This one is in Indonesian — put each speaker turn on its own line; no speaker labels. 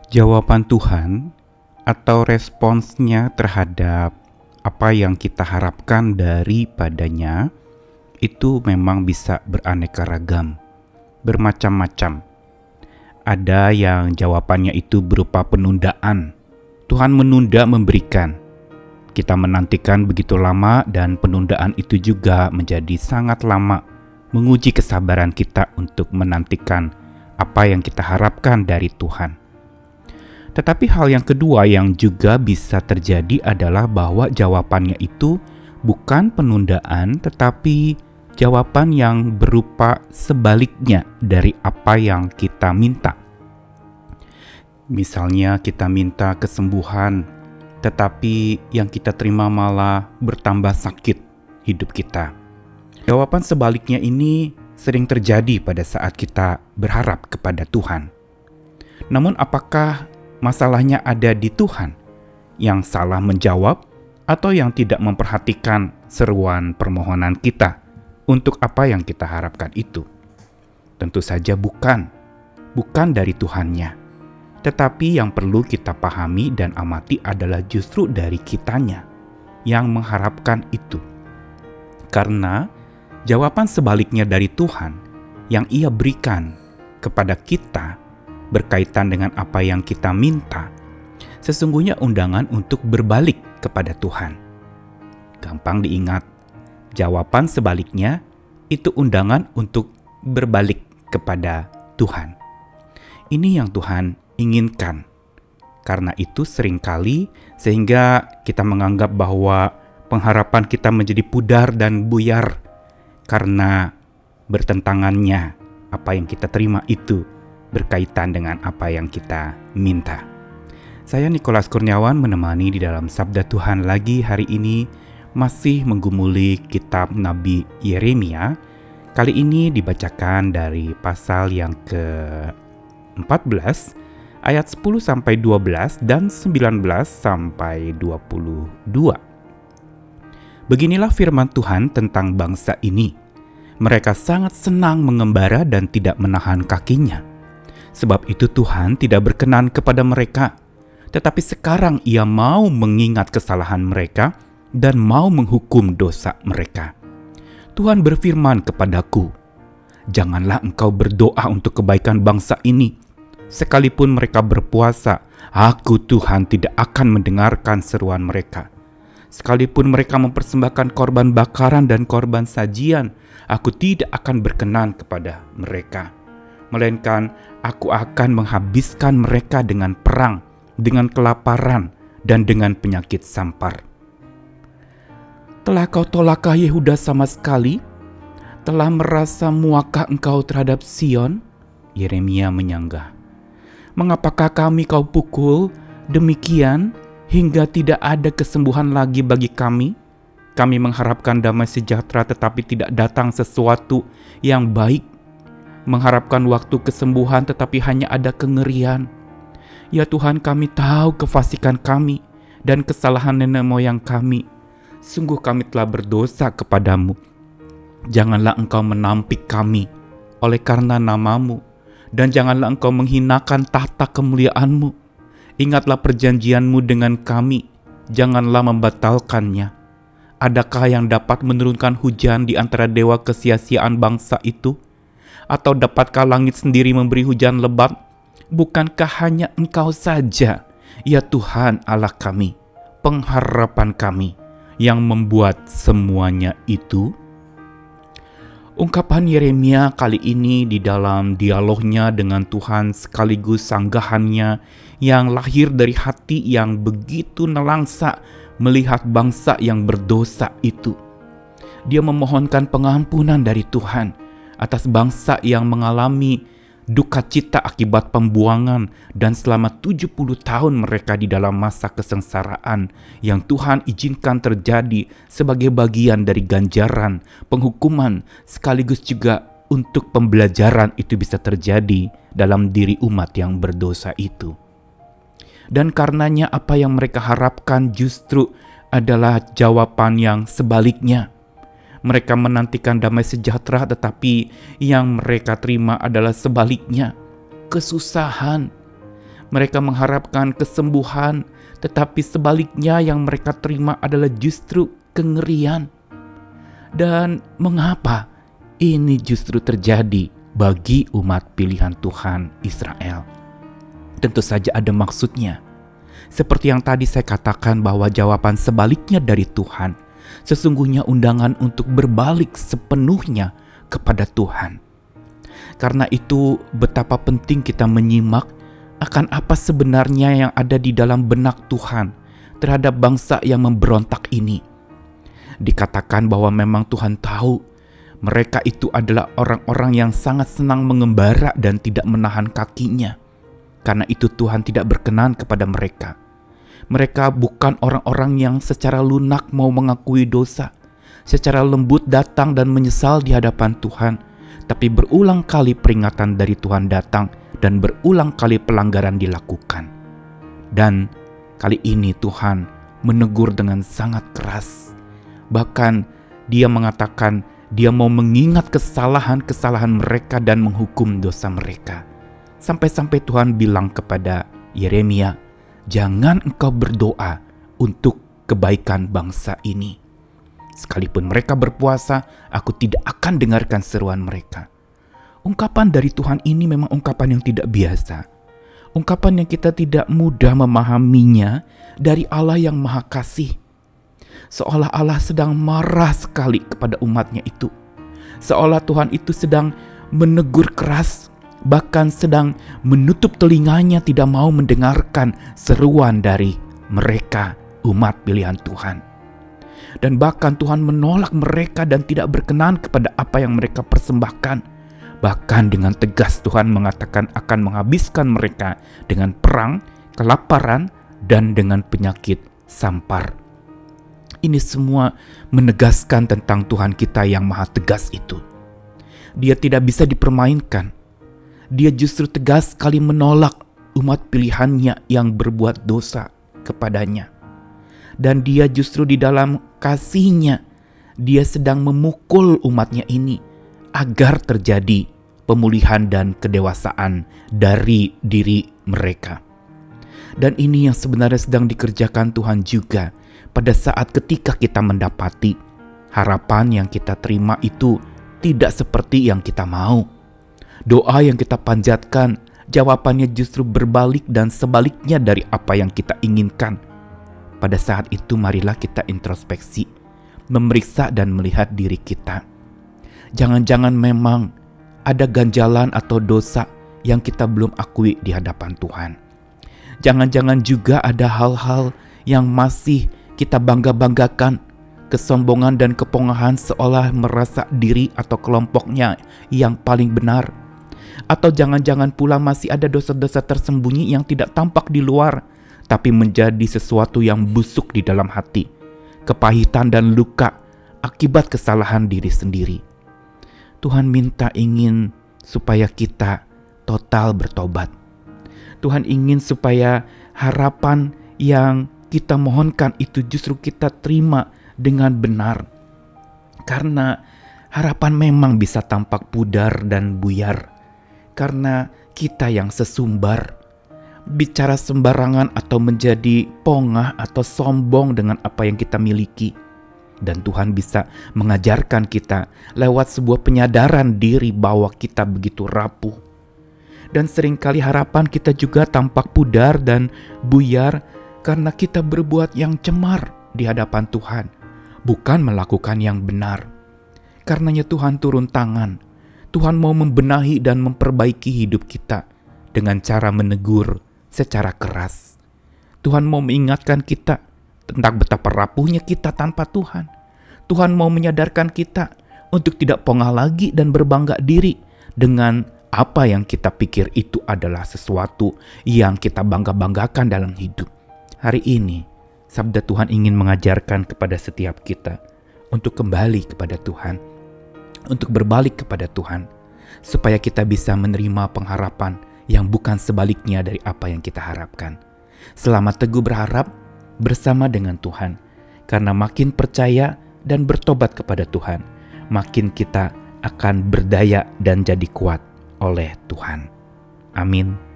Jawaban Tuhan atau responsnya terhadap apa yang kita harapkan daripadanya itu memang bisa beraneka ragam, bermacam-macam. Ada yang jawabannya itu berupa penundaan. Tuhan menunda memberikan. Kita menantikan begitu lama dan penundaan itu juga menjadi sangat lama, menguji kesabaran kita untuk menantikan apa yang kita harapkan dari Tuhan. Tetapi hal yang kedua yang juga bisa terjadi adalah bahwa jawabannya itu bukan penundaan, tetapi jawaban yang berupa sebaliknya dari apa yang kita minta. Misalnya kita minta kesembuhan, tetapi yang kita terima malah bertambah sakit hidup kita. Jawaban sebaliknya ini sering terjadi pada saat kita berharap kepada Tuhan. Namun apakah masalahnya ada di Tuhan yang salah menjawab atau yang tidak memperhatikan seruan permohonan kita untuk apa yang kita harapkan itu? Tentu saja bukan dari Tuhannya. Tetapi yang perlu kita pahami dan amati adalah justru dari kitanya yang mengharapkan itu. Karena jawaban sebaliknya dari Tuhan yang Ia berikan kepada kita berkaitan dengan apa yang kita minta, sesungguhnya undangan untuk berbalik kepada Tuhan. Gampang diingat, jawaban sebaliknya itu undangan untuk berbalik kepada Tuhan. Ini yang Tuhan inginkan. Karena itu seringkali sehingga kita menganggap bahwa pengharapan kita menjadi pudar dan buyar karena bertentangannya apa yang kita terima itu berkaitan dengan apa yang kita minta. Saya Nikolas Kurniawan menemani di dalam Sabda Tuhan lagi hari ini, masih menggumuli kitab Nabi Yeremia. Kali ini dibacakan dari pasal yang ke-14 ayat 10-12 dan 19-22. Beginilah firman Tuhan tentang bangsa ini. Mereka sangat senang mengembara dan tidak menahan kakinya. Sebab itu Tuhan tidak berkenan kepada mereka, tetapi sekarang Ia mau mengingat kesalahan mereka dan mau menghukum dosa mereka. Tuhan berfirman kepadaku, "Janganlah engkau berdoa untuk kebaikan bangsa ini. Sekalipun mereka berpuasa, Aku Tuhan tidak akan mendengarkan seruan mereka. Sekalipun mereka mempersembahkan korban bakaran dan korban sajian, Aku tidak akan berkenan kepada mereka. Melainkan Aku akan menghabiskan mereka dengan perang, dengan kelaparan, dan dengan penyakit sampar." Telah kau tolakkah Yehuda sama sekali? Telah merasa muakkah engkau terhadap Sion? Yeremia menyanggah. Mengapakah kami kau pukul demikian hingga tidak ada kesembuhan lagi bagi kami? Kami mengharapkan damai sejahtera tetapi tidak datang sesuatu yang baik. Mengharapkan waktu kesembuhan tetapi hanya ada kengerian. Ya Tuhan, kami tahu kefasikan kami dan kesalahan nenek moyang kami. Sungguh kami telah berdosa kepadamu. Janganlah engkau menampik kami oleh karena namamu, dan janganlah engkau menghinakan tahta kemuliaanmu. Ingatlah perjanjianmu dengan kami, janganlah membatalkannya. Adakah yang dapat menurunkan hujan di antara dewa kesia-siaan bangsa itu? Atau dapatkah langit sendiri memberi hujan lebat? Bukankah hanya Engkau saja, ya Tuhan Allah kami, pengharapan kami, yang membuat semuanya itu? Ungkapan Yeremia kali ini di dalam dialognya dengan Tuhan sekaligus sanggahannya yang lahir dari hati yang begitu nelangsa melihat bangsa yang berdosa itu. Dia memohonkan pengampunan dari Tuhan atas bangsa yang mengalami duka cita akibat pembuangan dan selama 70 tahun mereka di dalam masa kesengsaraan yang Tuhan izinkan terjadi sebagai bagian dari ganjaran, penghukuman, sekaligus juga untuk pembelajaran itu bisa terjadi dalam diri umat yang berdosa itu. Dan karenanya apa yang mereka harapkan justru adalah jawaban yang sebaliknya. Mereka menantikan damai sejahtera, tetapi yang mereka terima adalah sebaliknya, kesusahan. Mereka mengharapkan kesembuhan, tetapi sebaliknya yang mereka terima adalah justru kengerian. Dan mengapa ini justru terjadi bagi umat pilihan Tuhan Israel? Tentu saja ada maksudnya. Seperti yang tadi saya katakan bahwa jawaban sebaliknya dari Tuhan, sesungguhnya undangan untuk berbalik sepenuhnya kepada Tuhan. Karena itu betapa penting kita menyimak akan apa sebenarnya yang ada di dalam benak Tuhan terhadap bangsa yang memberontak ini. Dikatakan bahwa memang Tuhan tahu mereka itu adalah orang-orang yang sangat senang mengembara dan tidak menahan kakinya. Karena itu Tuhan tidak berkenan kepada mereka. Mereka bukan orang-orang yang secara lunak mau mengakui dosa, secara lembut datang dan menyesal di hadapan Tuhan, tapi berulang kali peringatan dari Tuhan datang dan berulang kali pelanggaran dilakukan. Dan kali ini Tuhan menegur dengan sangat keras. Bahkan Dia mengatakan Dia mau mengingat kesalahan-kesalahan mereka dan menghukum dosa mereka. Sampai-sampai Tuhan bilang kepada Yeremia, "Jangan engkau berdoa untuk kebaikan bangsa ini. Sekalipun mereka berpuasa, aku tidak akan dengarkan seruan mereka." Ungkapan dari Tuhan ini memang ungkapan yang tidak biasa. Ungkapan yang kita tidak mudah memahaminya dari Allah yang Maha Kasih. Seolah Allah sedang marah sekali kepada umatnya itu. Seolah Tuhan itu sedang menegur keras, bahkan sedang menutup telinganya tidak mau mendengarkan seruan dari mereka, umat pilihan Tuhan. Dan bahkan Tuhan menolak mereka dan tidak berkenan kepada apa yang mereka persembahkan. Bahkan dengan tegas Tuhan mengatakan akan menghabiskan mereka dengan perang, kelaparan, dan dengan penyakit sampar. Ini semua menegaskan tentang Tuhan kita yang maha tegas itu. Dia tidak bisa dipermainkan. Dia justru tegas sekali menolak umat pilihannya yang berbuat dosa kepadanya. Dan dia justru di dalam kasihnya, dia sedang memukul umatnya ini agar terjadi pemulihan dan kedewasaan dari diri mereka. Dan ini yang sebenarnya sedang dikerjakan Tuhan juga pada saat ketika kita mendapati harapan yang kita terima itu tidak seperti yang kita mau. Doa yang kita panjatkan, jawabannya justru berbalik dan sebaliknya dari apa yang kita inginkan. Pada saat itu marilah kita introspeksi, memeriksa dan melihat diri kita. Jangan-jangan memang ada ganjalan atau dosa yang kita belum akui di hadapan Tuhan. Jangan-jangan juga ada hal-hal yang masih kita bangga-banggakan, kesombongan dan kepongahan seolah merasa diri atau kelompoknya yang paling benar. Atau jangan-jangan pula masih ada dosa-dosa tersembunyi yang tidak tampak di luar, tapi menjadi sesuatu yang busuk di dalam hati, kepahitan dan luka akibat kesalahan diri sendiri. Tuhan ingin supaya kita total bertobat. Tuhan ingin supaya harapan yang kita mohonkan itu justru kita terima dengan benar. Karena harapan memang bisa tampak pudar dan buyar. Karena kita yang sesumbar, bicara sembarangan atau menjadi pongah atau sombong dengan apa yang kita miliki. Dan Tuhan bisa mengajarkan kita lewat sebuah penyadaran diri bahwa kita begitu rapuh. Dan seringkali harapan kita juga tampak pudar dan buyar karena kita berbuat yang cemar di hadapan Tuhan, bukan melakukan yang benar. Karenanya Tuhan turun tangan. Tuhan mau membenahi dan memperbaiki hidup kita dengan cara menegur secara keras. Tuhan mau mengingatkan kita tentang betapa rapuhnya kita tanpa Tuhan. Tuhan mau menyadarkan kita untuk tidak pongah lagi dan berbangga diri dengan apa yang kita pikir itu adalah sesuatu yang kita bangga-banggakan dalam hidup. Hari ini, sabda Tuhan ingin mengajarkan kepada setiap kita untuk kembali kepada Tuhan, untuk berbalik kepada Tuhan, supaya kita bisa menerima pengharapan yang bukan sebaliknya dari apa yang kita harapkan. Selamat teguh berharap bersama dengan Tuhan, karena makin percaya dan bertobat kepada Tuhan, makin kita akan berdaya dan jadi kuat oleh Tuhan. Amin.